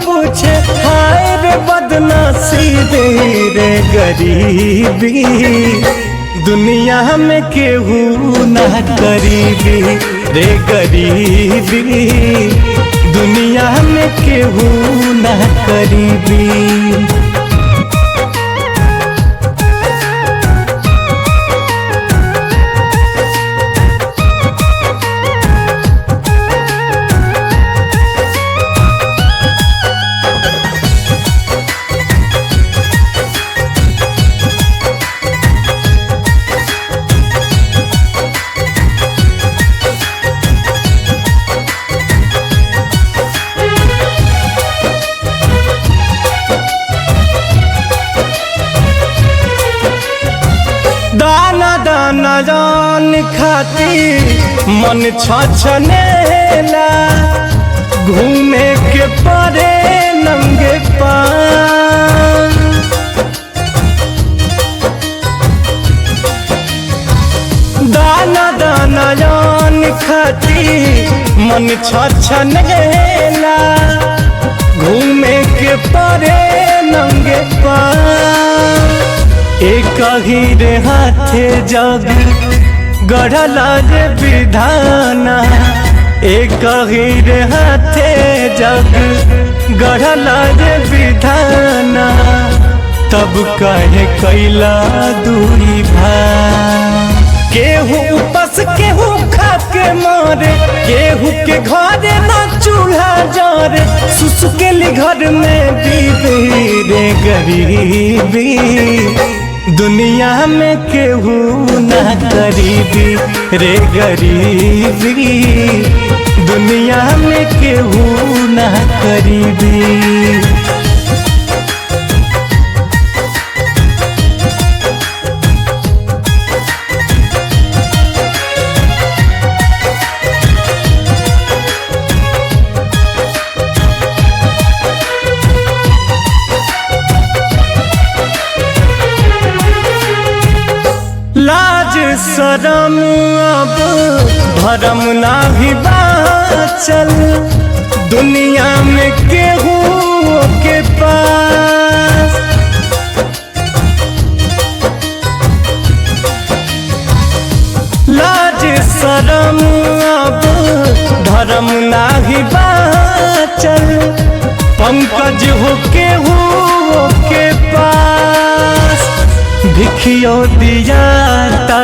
पूछे हाय रे बदनसीबी रे गरीबी, दुनिया में केहू ना करीबी रे गरीबी, दुनिया में केहू ना करीबी। दाना दाना जान खाती मन छछनेला, घूमे के परे नंगे पाँव। दाना दाना जान खाती मन छछनेला, घूमे के परे नंगे पाँव। एक ही रे हाथे जग गढ़ला रे विधाना, एक ही रे हाथे जग गढ़ला रे विधाना, तब कहे कैला दूरी भाई। केहू उपास केहू खा के मारे, केहू के घरे ना चूल्हा जरे, सुसुकेली घर में बीबी रे गरीबी, दुनिया में केहू ना करीबी रे गरीबी, दुनिया में केहू ना करीबी। लाज शरम अब भरम ना भी बाचल, दुनिया में केहू के पास। लाज शरम अब भरम ना भी बाचल, पंकज हो केहू के पास। भिखियो दिया ता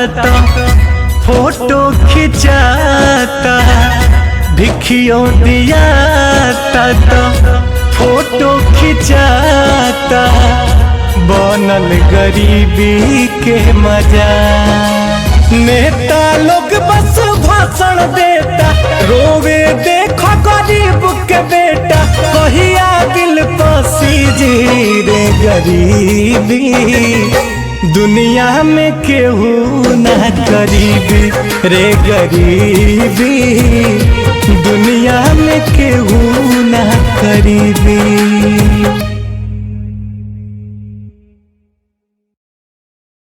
फोटो खिंचाता, भिखियो दिया ता फोटो खिंचाता, बनल गरीबी के मजा। नेता लोग बस भाषण देता, रोवे देखो गरीब के बेटा, कहिया दिल पसीजी रे गरीबी, दुनिया में केहू ना करीबी रे गरीबी, दुनिया में केहू ना करीबी।